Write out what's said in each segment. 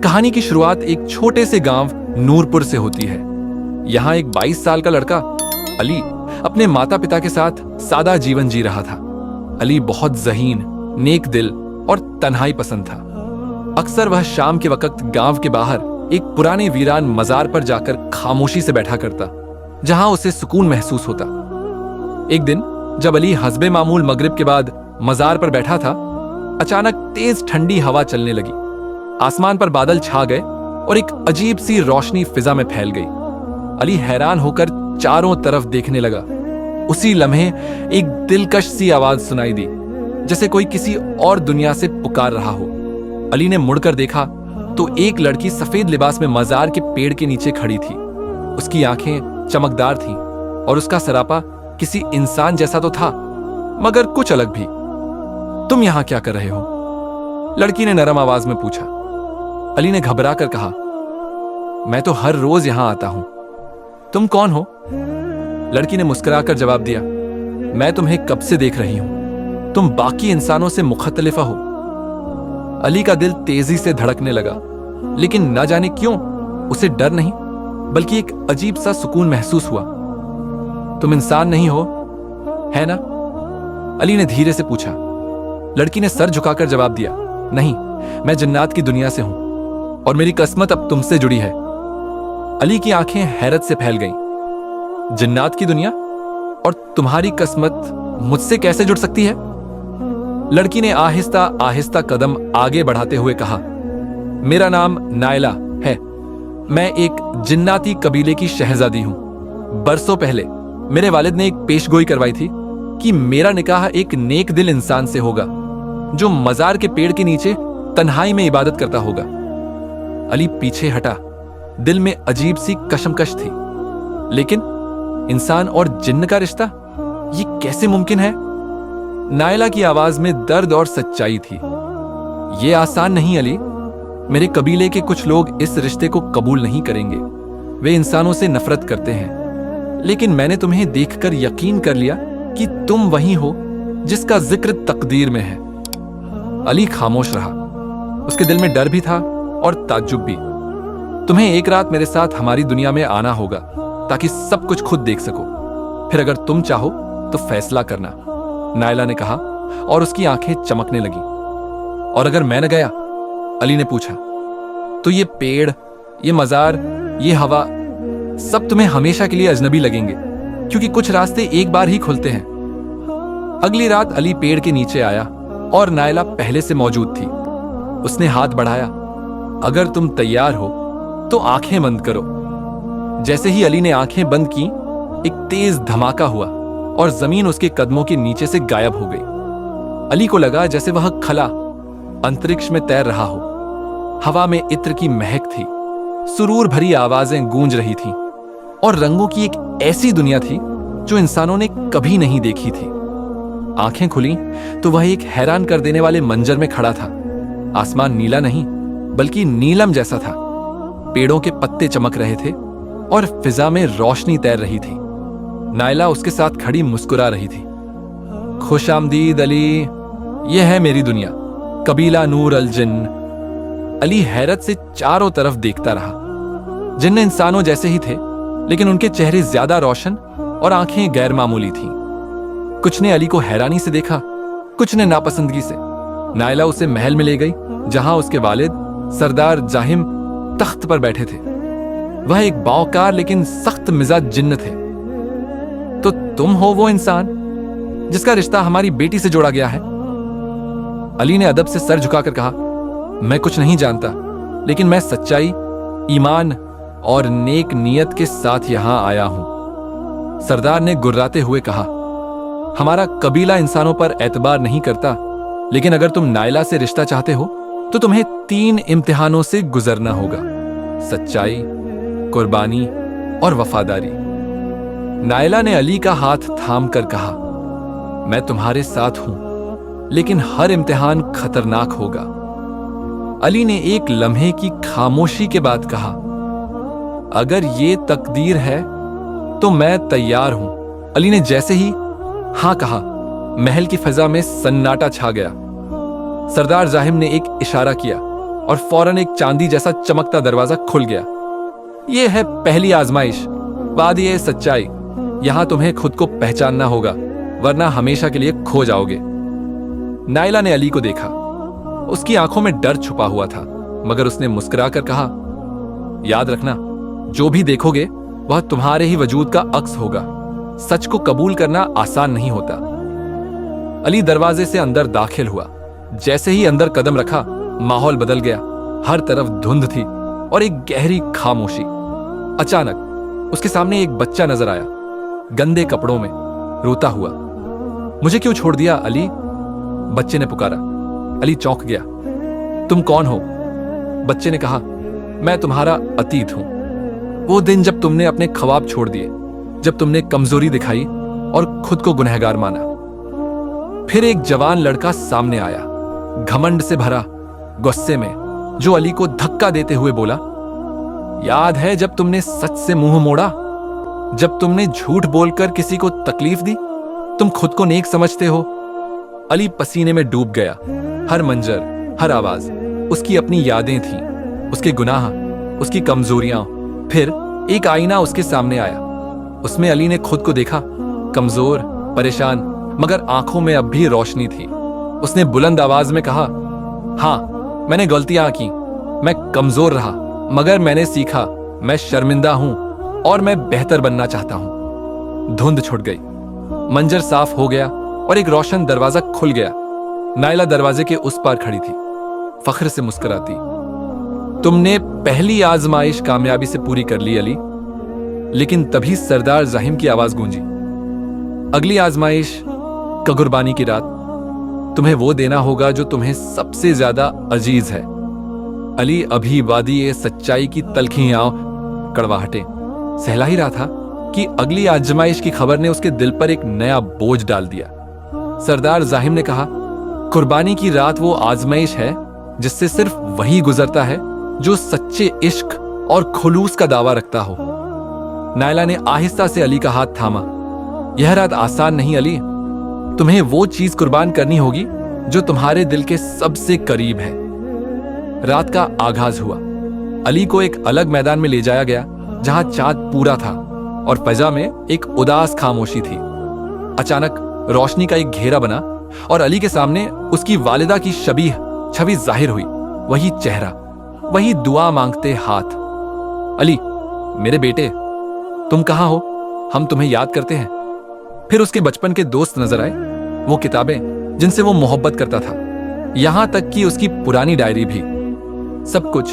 कहानी की शुरुआत एक छोटे से गांव नूरपुर से होती है। यहाँ एक 22 साल का लड़का अली अपने माता पिता के साथ सादा जीवन जी रहा था। अली बहुत ज़हीन, नेक दिल और तन्हाई पसंद था। अक्सर वह शाम के वक्त गांव के बाहर एक पुराने वीरान मजार पर जाकर खामोशी से बैठा करता, जहां उसे सुकून महसूस होता। एक दिन जब अली हस्बे मामूल मगरिब के बाद मजार पर बैठा था, अचानक तेज ठंडी हवा चलने लगी। आसमान पर बादल छा गए और एक अजीब सी रोशनी फिजा में फैल गई। अली हैरान होकर चारों तरफ देखने लगा। उसी लम्हे एक दिलकश सी आवाज सुनाई दी, जैसे कोई किसी और दुनिया से पुकार रहा हो। अली ने मुड़कर देखा तो एक लड़की सफेद लिबास में मजार के पेड़ के नीचे खड़ी थी। उसकी आंखें चमकदार थीं और उसका सरापा किसी इंसान जैसा तो था, मगर कुछ अलग भी। तुम यहां क्या कर रहे हो? लड़की ने नरम आवाज में पूछा। अली ने घबरा कर कहा, मैं तो हर रोज यहां आता हूं। तुम कौन हो? लड़की ने मुस्कुराकर जवाब दिया, मैं तुम्हें कब से देख रही हूं। तुम बाकी इंसानों से मुख्तलिफा हो। अली का दिल तेजी से धड़कने लगा, लेकिन न जाने क्यों उसे डर नहीं बल्कि एक अजीब सा सुकून महसूस हुआ। तुम इंसान नहीं हो, है ना? अली ने धीरे से पूछा। लड़की ने सर झुकाकर जवाब दिया, नहीं, मैं जन्नात की दुनिया से हूं और मेरी किस्मत अब तुमसे जुड़ी है। अली की आंखें हैरत से फैल गईं। जन्नात की दुनिया? और तुम्हारी किस्मत मुझसे कैसे जुड़ सकती है? लड़की ने आहिस्ता आहिस्ता कदम आगे बढ़ाते हुए कहा, मेरा नाम नायला है। मैं एक जिन्नाती कबीले की शहजादी हूं। बरसों पहले मेरे वालिद ने एक पेशगोई करवाई थी कि मेरा निकाह एक नेक दिल इंसान से होगा, जो मजार के पेड़ के नीचे तन्हाई में इबादत करता होगा। अली पीछे हटा। दिल में अजीब सी कशमकश थी। लेकिन इंसान और जिन्न का रिश्ता, ये कैसे मुमकिन है? नायला की आवाज में दर्द और सच्चाई थी। ये आसान नहीं अली। मेरे कबीले के कुछ लोग इस रिश्ते को कबूल नहीं करेंगे। वे इंसानों से नफरत करते हैं। लेकिन मैंने तुम्हें देखकर यकीन कर लिया कि तुम वही हो जिसका जिक्र तकदीर में है। अली खामोश रहा। उसके दिल में डर भी था और ताज्जुब भी। तुम्हें एक रात मेरे साथ हमारी दुनिया में आना होगा ताकि सब कुछ खुद देख सको। फिर अगर तुम चाहो तो फैसला करना, नायला ने कहा और उसकी आंखें चमकने लगी। और अगर मैं न गया? अली ने पूछा। तो ये पेड़, ये मजार, ये हवा, सब तुम्हें हमेशा के लिए अजनबी लगेंगे, क्योंकि कुछ रास्ते एक बार ही खुलते हैं। अगली रात अली पेड़ के नीचे आया और नायला पहले से मौजूद थी। उसने हाथ बढ़ाया। अगर तुम तैयार हो तो आंखें बंद करो। जैसे ही अली ने आंखें बंद की, एक तेज धमाका हुआ और जमीन उसके कदमों के नीचे से गायब हो गई। अली को लगा जैसे वह खला अंतरिक्ष में तैर रहा हो। हवा में इत्र की महक थी, सुरूर भरी आवाजें गूंज रही थीं और रंगों की एक ऐसी दुनिया थी जो इंसानों ने कभी नहीं देखी थी। आंखें खुली तो वह एक हैरान कर देने वाले मंजर में खड़ा था। आसमान नीला नहीं बल्कि नीलम जैसा था। पेड़ों के पत्ते चमक रहे थे और फिजा में रोशनी तैर रही थी। नायला उसके साथ खड़ी मुस्कुरा रही थी। खुशामदीद अली, यह है मेरी दुनिया, कबीला नूर अल जिन्न। अली हैरत से चारों तरफ देखता रहा। जिन्न इंसानों जैसे ही थे, लेकिन उनके चेहरे ज्यादा रोशन और आंखें गैर मामूली थीं। कुछ ने अली को हैरानी से देखा, कुछ ने नापसंदगी से। नायला उसे महल में ले गई, जहां उसके वालिद सरदार जाहिम तख्त पर बैठे थे। वह एक बावकार लेकिन सख्त मिजाज जिन्न थे। तो तुम हो वो इंसान जिसका रिश्ता हमारी बेटी से जोड़ा गया है? अली ने अदब से सर झुकाकर कहा, मैं कुछ नहीं जानता, लेकिन मैं सच्चाई, ईमान और नेक नियत के साथ यहां आया हूं। सरदार ने गुर्राते हुए कहा, हमारा कबीला इंसानों पर एतबार नहीं करता, लेकिन अगर तुम नायला से रिश्ता चाहते हो तो तुम्हें 3 इम्तिहानों से गुजरना होगा: सच्चाई, कुर्बानी और वफादारी। नायला ने अली का हाथ थाम कर कहा, मैं तुम्हारे साथ हूं, लेकिन हर इम्तिहान खतरनाक होगा। अली ने एक लम्हे की खामोशी के बाद कहा, अगर ये तकदीर है तो मैं तैयार हूं। अली ने जैसे ही हां कहा, महल की फिजा में सन्नाटा छा गया। सरदार जाहिम ने एक इशारा किया और फौरन एक चांदी जैसा चमकता दरवाजा खुल गया। ये है पहली आजमाइश, वादिए सच्चाई। यहां तुम्हें खुद को पहचानना होगा, वरना हमेशा के लिए खो जाओगे। नायला ने अली को देखा। उसकी आंखों में डर छुपा हुआ था, मगर उसने मुस्कुराकर कहा, याद रखना, जो भी देखोगे वह तुम्हारे ही वजूद का अक्स होगा। सच को कबूल करना आसान नहीं होता। अली दरवाजे से अंदर दाखिल हुआ। जैसे ही अंदर कदम रखा, माहौल बदल गया। हर तरफ धुंध थी और एक गहरी खामोशी। अचानक उसके सामने एक बच्चा नजर आया, गंदे कपड़ों में, रोता हुआ। मुझे क्यों छोड़ दिया अली? बच्चे ने पुकारा। अली चौंक गया। तुम कौन हो? बच्चे ने कहा, मैं तुम्हारा अतीत हूं। वो दिन जब तुमने अपने ख्वाब छोड़ दिए, जब तुमने कमजोरी दिखाई और खुद को गुनहगार माना। फिर एक जवान लड़का सामने आया, घमंड से भरा, गुस्से में, जो अली को धक्का देते हुए बोला, याद है जब तुमने सच से मुंह मोड़ा, जब तुमने झूठ बोलकर किसी को तकलीफ दी? तुम खुद को नेक समझते हो। अली पसीने में डूब गया। हर मंजर, हर आवाज उसकी अपनी यादें थीं, उसके गुनाह, उसकी कमजोरियां। फिर एक आईना उसके सामने आया। उसमें अली ने खुद को देखा, कमजोर, परेशान, मगर आंखों में अब भी रोशनी थी। उसने बुलंद आवाज में कहा, हाँ, मैंने गलतियां की, मैं कमजोर रहा, मगर मैंने सीखा, मैं शर्मिंदा हूं और मैं बेहतर बनना चाहता हूं। धुंध छुट गई, मंजर साफ हो गया और एक रोशन दरवाजा खुल गया। नायला दरवाजे के उस पार खड़ी थी, फख्र से मुस्कुराती। तुमने पहली आजमाइश कामयाबी से पूरी कर ली अली। लेकिन तभी सरदार जाहिम की आवाज गूंजी, अगली आजमाइश का कुर्बानी की रात। तुम्हें वो देना होगा जो तुम्हें सबसे ज्यादा अजीज है। अली अभी वादी सच्चाई की तलखियां, कड़वाहटें सहला ही रहा था कि अगली आजमाइश की खबर ने उसके दिल पर एक नया बोझ डाल दिया। सरदार जाहिम ने कहा, कुर्बानी की रात वो आजमाइश है जिससे सिर्फ वही गुजरता है जो सच्चे इश्क और खुलूस का दावा रखता हो। नायला ने आहिस्ता से अली का हाथ थामा। यह रात आसान नहीं अली, तुम्हें वो चीज कुर्बान करनी होगी जो तुम्हारे दिल के सबसे करीब है। रात का आगाज हुआ। अली को एक अलग मैदान में ले जाया गया जहां चांद पूरा था और फजा में एक उदास खामोशी थी। अचानक रोशनी का एक घेरा बना और अली के सामने उसकी वालिदा की शबीह छवि जाहिर हुई। वही चेहरा, वही दुआ मांगते हाथ। अली, मेरे बेटे, तुम कहां हो? हम तुम्हें याद करते हैं। फिर उसके बचपन के दोस्त नजर आए, वो किताबें जिनसे वो मोहब्बत करता था, यहां तक कि उसकी पुरानी डायरी भी, सब कुछ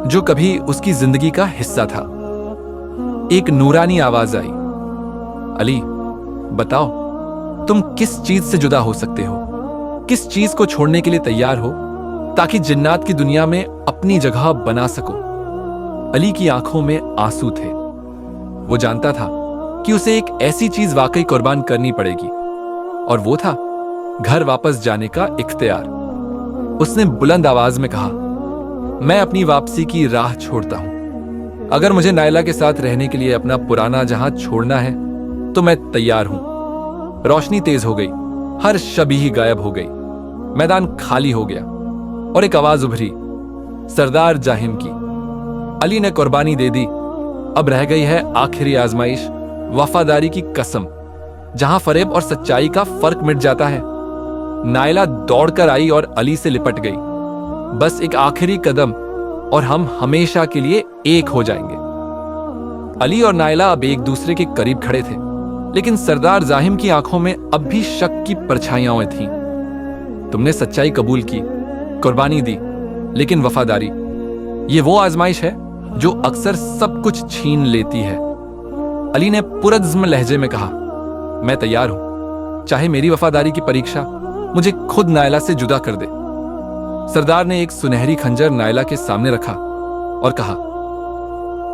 जो कभी उसकी जिंदगी का हिस्सा था। एक नूरानी आवाज आई, अली, बताओ, तुम किस चीज से जुदा हो सकते हो? किस चीज को छोड़ने के लिए तैयार हो ताकि जिन्नात की दुनिया में अपनी जगह बना सको? अली की आंखों में आंसू थे। वो जानता था कि उसे एक ऐसी चीज वाकई कुर्बान करनी पड़ेगी, और वो था घर वापस जाने का इख्तियार। उसने बुलंद आवाज में कहा, मैं अपनी वापसी की राह छोड़ता हूं। अगर मुझे नायला के साथ रहने के लिए अपना पुराना जहां छोड़ना है तो मैं तैयार हूं। रोशनी तेज हो गई, हर शबीह गायब हो गई, मैदान खाली हो गया और एक आवाज उभरी, सरदार जाहिम की। अली ने कुर्बानी दे दी। अब रह गई है आखिरी आजमाइश, वफादारी की कसम, जहां फरेब और सच्चाई का फर्क मिट जाता है। नायला दौड़कर आई और अली से लिपट गई। बस एक आखिरी कदम और हम हमेशा के लिए एक हो जाएंगे। अली और नायला अब एक दूसरे के करीब खड़े थे, लेकिन सरदार जाहिम की आंखों में अब भी शक की परछाइयां थीं। तुमने सच्चाई कबूल की, कुर्बानी दी, लेकिन वफादारी, ये वो आजमाइश है जो अक्सर सब कुछ छीन लेती है। अली ने पुरज़्म लहजे में कहा, मैं तैयार हूं, चाहे मेरी वफादारी की परीक्षा मुझे खुद नायला से जुदा कर दे। सरदार ने एक सुनहरी खंजर नायला के सामने रखा और कहा,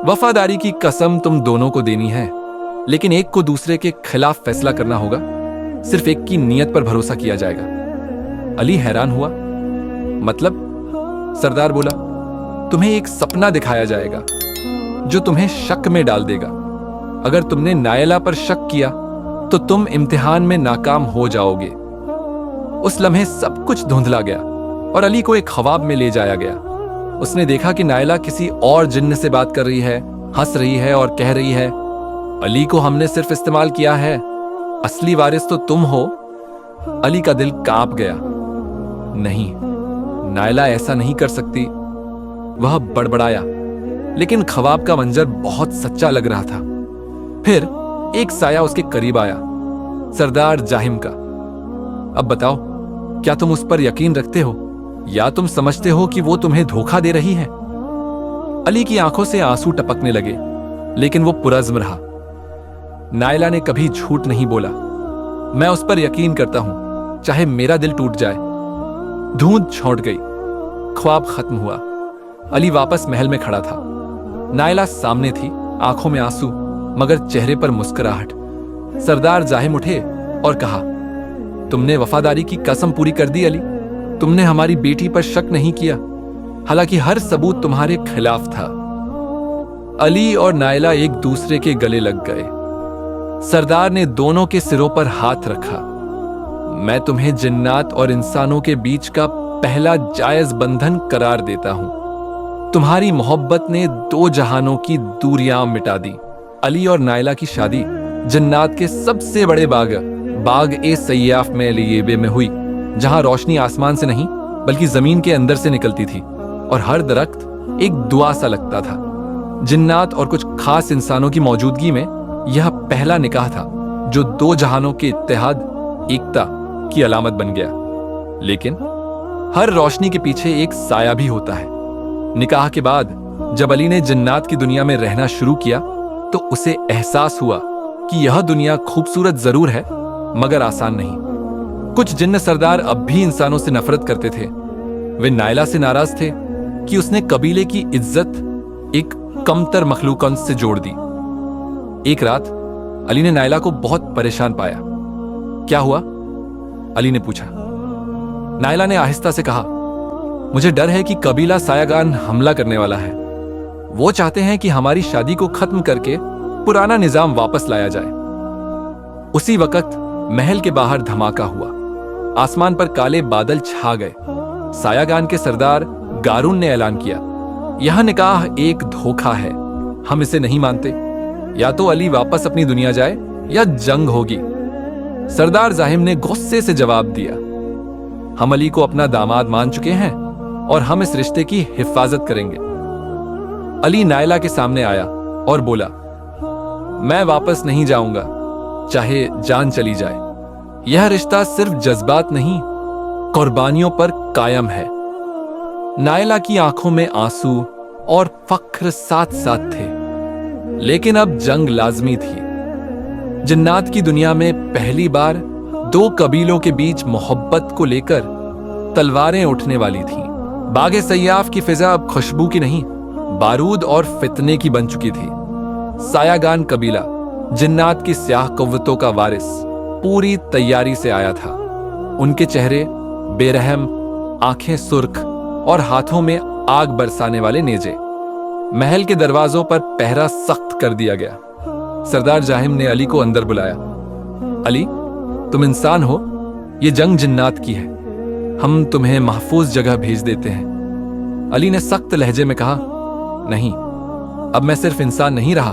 वफादारी की कसम तुम दोनों को देनी है, लेकिन एक को दूसरे के खिलाफ फैसला करना होगा। सिर्फ एक की नीयत पर भरोसा किया जाएगा। अली हैरान हुआ। मतलब? सरदार बोला, तुम्हें एक सपना दिखाया जाएगा जो तुम्हें शक में डाल देगा। अगर तुमने नायला पर शक किया तो तुम इम्तिहान में नाकाम हो जाओगे। उस लम्हे सब कुछ धुंधला गया और अली को एक ख्वाब में ले जाया गया। उसने देखा कि नायला किसी और जिन्न से बात कर रही है, हंस रही है और कह रही है, अली को हमने सिर्फ इस्तेमाल किया है, असली वारिस तो तुम हो। अली का दिल कांप गया। नहीं, नायला ऐसा नहीं कर सकती। वह बड़बड़ाया, लेकिन ख्वाब का मंजर बहुत सच्चा लग रहा था। फिर एक साया उसके करीब आया, सरदार जाहिम का। अब बताओ, क्या तुम उस पर यकीन रखते हो या तुम समझते हो कि वो तुम्हें धोखा दे रही है? अली की आंखों से आंसू टपकने लगे, लेकिन वो पुरज़्म रहा। नायला ने कभी झूठ नहीं बोला। मैं उस पर यकीन करता हूं, चाहे मेरा दिल टूट जाए। धुंध छौंट गई, ख्वाब खत्म हुआ। अली वापस महल में खड़ा था। नायला सामने थी, आंखों में आंसू मगर चेहरे पर मुस्कुराहट। सरदार जाहिम उठे और कहा, तुमने वफादारी की कसम पूरी कर दी अली। तुमने हमारी बेटी पर शक नहीं किया, हालांकि हर सबूत तुम्हारे खिलाफ था। अली और नायला एक दूसरे के गले लग गए। सरदार ने दोनों के सिरों पर हाथ रखा। मैं तुम्हें जिन्नात और इंसानों के बीच का पहला जायज बंधन करार देता हूं। तुम्हारी मोहब्बत ने दो जहानों की दूरियां मिटा दी। अली और नायला की शादी जिन्नात के सबसे बड़े बाग ए सयाफ में लियेबे में हुई, जहां रोशनी आसमान से नहीं बल्कि जमीन के अंदर से निकलती थी और हर दरख्त एक दुआ सा लगता था। जिन्नात और कुछ खास इंसानों की मौजूदगी में यह पहला निकाह था जो दो जहानों के इत्तेहाद, एकता की अलामत बन गया। लेकिन हर रोशनी के पीछे एक साया भी होता है। निकाह के बाद जब अली ने जिन्नात की दुनिया में रहना शुरू किया तो उसे एहसास हुआ कि यह दुनिया खूबसूरत जरूर है मगर आसान नहीं। कुछ जिन्न सरदार अब भी इंसानों से नफरत करते थे। वे नायला से नाराज थे कि उसने कबीले की इज्जत एक कमतर मखलूकन से जोड़ दी। एक रात अली ने नायला को बहुत परेशान पाया। क्या हुआ? अली ने पूछा। नायला ने आहिस्ता से कहा, मुझे डर है कि कबीला सायागान हमला करने वाला है। वो चाहते हैं कि हमारी शादी को खत्म करके पुराना निजाम वापस लाया जाए। उसी वक्त महल के बाहर धमाका हुआ। आसमान पर काले बादल छा गए। सायागान के सरदार गारून ने ऐलान किया, यह निकाह एक धोखा है, हम इसे नहीं मानते। या तो अली वापस अपनी दुनिया जाए या जंग होगी। सरदार जाहिम ने गुस्से से जवाब दिया, हम अली को अपना दामाद मान चुके हैं और हम इस रिश्ते की हिफाजत करेंगे। अली नायला के सामने आया और बोला, मैं वापस नहीं जाऊंगा, चाहे जान चली जाए। यह रिश्ता सिर्फ जज्बात नहीं, कुर्बानियों पर कायम है। नायला की आंखों में आंसू और फख्र साथ साथ थे। लेकिन अब जंग लाजमी थी। जिन्नात की दुनिया में पहली बार दो कबीलों के बीच मोहब्बत को लेकर तलवारें उठने वाली थीं। बागे सयाफ की फिजा अब खुशबू की नहीं, बारूद और फितने की बन चुकी थी। सायागान कबीला जिन्नात की स्याह कुव्वतों का वारिस पूरी तैयारी से आया था। उनके चेहरे बेरहम, आंखें सुर्ख और हाथों में आग बरसाने वाले नेजे। महल के दरवाजों पर पहरा सख्त कर दिया गया। सरदार जाहिम ने अली को अंदर बुलाया। अली, तुम इंसान हो, ये जंग जिन्नात की है, हम तुम्हें महफूज जगह भेज देते हैं। अली ने सख्त लहजे में कहा, नहीं, अब मैं सिर्फ इंसान नहीं रहा,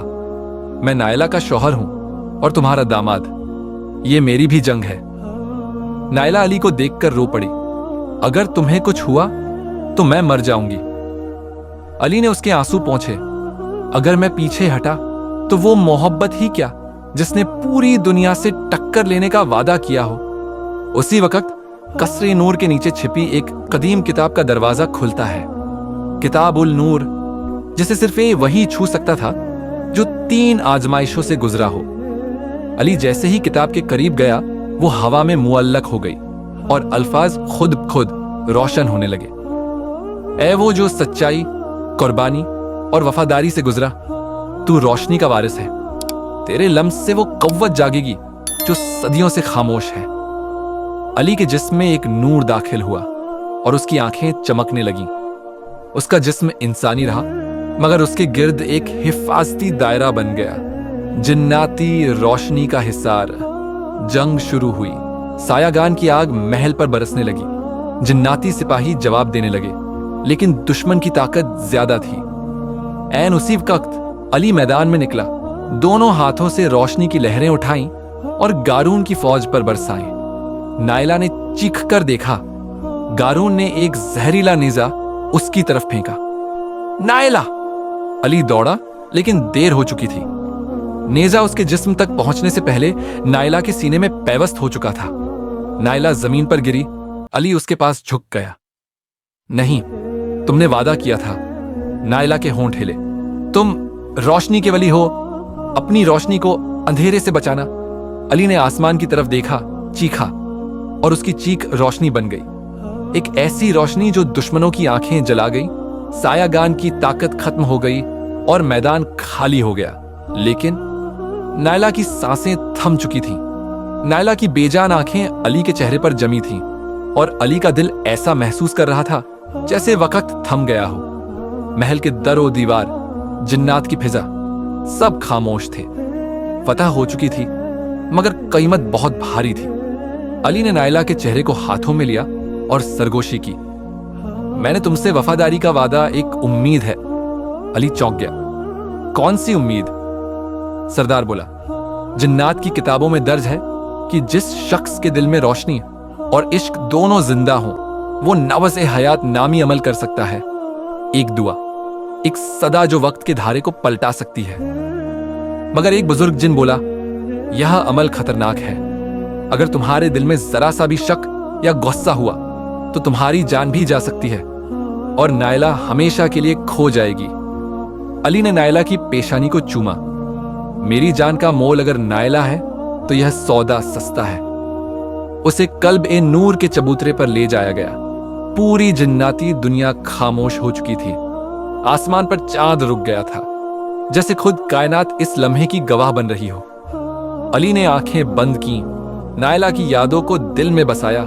मैं नायला का शौहर हूं और तुम्हारा दामाद। ये मेरी भी जंग है। नायला अली को देखकर रो पड़ी। अगर तुम्हें कुछ हुआ तो मैं मर जाऊंगी। अली ने उसके आंसू पोंछे। अगर मैं पीछे हटा तो वो मोहब्बत ही क्या जिसने पूरी दुनिया से टक्कर लेने का वादा किया हो। उसी वक्त कसरे नूर के नीचे छिपी एक कदीम किताब का दरवाजा खुलता है। किताब उल नूर, जिसे सिर्फ वही छू सकता था जो 3 आजमाइशों से गुजरा हो। अली जैसे ही किताब के करीब गया, वो हवा में मुअल्लक हो गई और अल्फाज खुद रोशन होने लगे। ऐ वो जो सच्चाई, कुर्बानी और वफादारी से गुजरा, तू रोशनी का वारिस है। तेरे लम्स से वो कव्वत जागेगी जो सदियों से खामोश है। अली के जिस्म में एक नूर दाखिल हुआ और उसकी आंखें चमकने लगीं। उसका जिस्म इंसानी रहा मगर उसके गिर्द एक हिफाजती दायरा बन गया। जिन्नाती रोशनी का हिसार। जंग शुरू हुई। सायागान की आग महल पर बरसने लगी। जिन्नाती सिपाही जवाब देने लगे। लेकिन दुश्मन की ताकत ज्यादा थी। ऐन उसी वक्त अली मैदान में निकला, दोनों हाथों से रोशनी की लहरें उठाईं और गारून की फौज पर बरसाईं। नायला ने चीख कर देखा, गारून ने एक जहरीला नेजा उसकी तरफ फेंका। नायला! अली दौड़ा, लेकिन देर हो चुकी थी। नेजा उसके जिस्म तक पहुंचने से पहले नायला के सीने में पैवस्त हो चुका था। नायला जमीन पर गिरी। अली उसके पास झुक गया। नहीं, तुमने वादा किया था। नायला के होंठ हिले। तुम रोशनी के वली हो, अपनी रोशनी को अंधेरे से बचाना। अली ने आसमान की तरफ देखा, चीखा, और उसकी चीख रोशनी बन गई। एक ऐसी रोशनी जो दुश्मनों की आंखें जला गई, सायागान की ताकत खत्म हो गई और मैदान खाली हो गया। लेकिन नायला की सांसें थम चुकी थीं। नायला की बेजान आंखें अली के चेहरे पर जमी थीं और अली का दिल ऐसा महसूस कर रहा था जैसे वक्त थम गया हो। महल के दरो दीवार, जिन्नात की फिजा, सब खामोश थे। फतह हो चुकी थी, मगर कीमत बहुत भारी थी। अली ने नायला के चेहरे को हाथों में लिया और सरगोशी की। मैंने तुमसे वफादारी का वादा, एक उम्मीद है। अली चौंक गया। कौन सी उम्मीद? सरदार बोला, जिन्नात की किताबों में दर्ज है कि जिस शख्स के दिल में रोशनी और इश्क दोनों जिंदा हों, वो नवज़ हयात नामी अमल कर सकता है। एक दुआ, एक सदा जो वक्त के धारे को पलटा सकती है। मगर एक बुजुर्ग जिन बोला, यह अमल खतरनाक है। अगर तुम्हारे दिल में जरा सा भी शक या गुस्सा हुआ तो तुम्हारी जान भी जा सकती है और नायला हमेशा के लिए खो जाएगी। अली ने नायला की पेशानी को चूमा। मेरी जान का मोल अगर नायला है तो यह सौदा सस्ता है। उसे कल्ब ए नूर के चबूतरे पर ले जाया गया। पूरी जिन्नाती दुनिया खामोश हो चुकी थी। आसमान पर चांद रुक गया था, जैसे खुद कायनात इस लम्हे की गवाह बन रही हो। अली ने आंखें बंद की, नायला की यादों को दिल में बसाया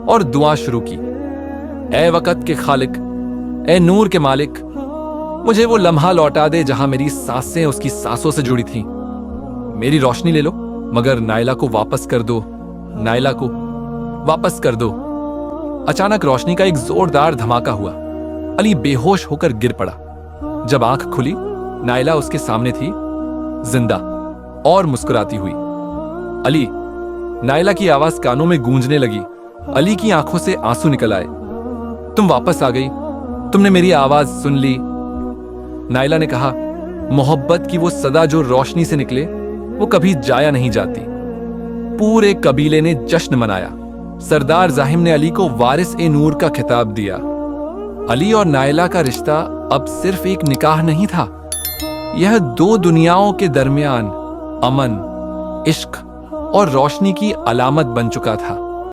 और दुआ शुरू की। ए वक़्त के खालिक, ए नूर के मालिक, मुझे वो लम्हा लौटा दे जहां मेरी सांसें उसकी सांसों से जुड़ी थीं। मेरी रोशनी ले लो, मगर नायला को वापस कर दो। नायला को वापस कर दो। अचानक रोशनी का एक जोरदार धमाका हुआ। अली बेहोश होकर गिर पड़ा। जब आंख खुली, नायला उसके सामने थी, जिंदा और मुस्कुराती हुई। अली! नायला की आवाज कानों में गूंजने लगी। अली की आंखों से आंसू निकल आए। तुम वापस आ गई, तुमने मेरी आवाज सुन ली। नायला ने कहा, मोहब्बत की वो सदा जो रोशनी से निकले वो कभी जाया नहीं जाती। पूरे कबीले ने जश्न मनाया। सरदार जाहिम ने अली को वारिस ए नूर का खिताब दिया। अली और नायला का रिश्ता अब सिर्फ एक निकाह नहीं था, यह दो दुनियाओं के दरमियान अमन, इश्क और रोशनी की अलामत बन चुका था।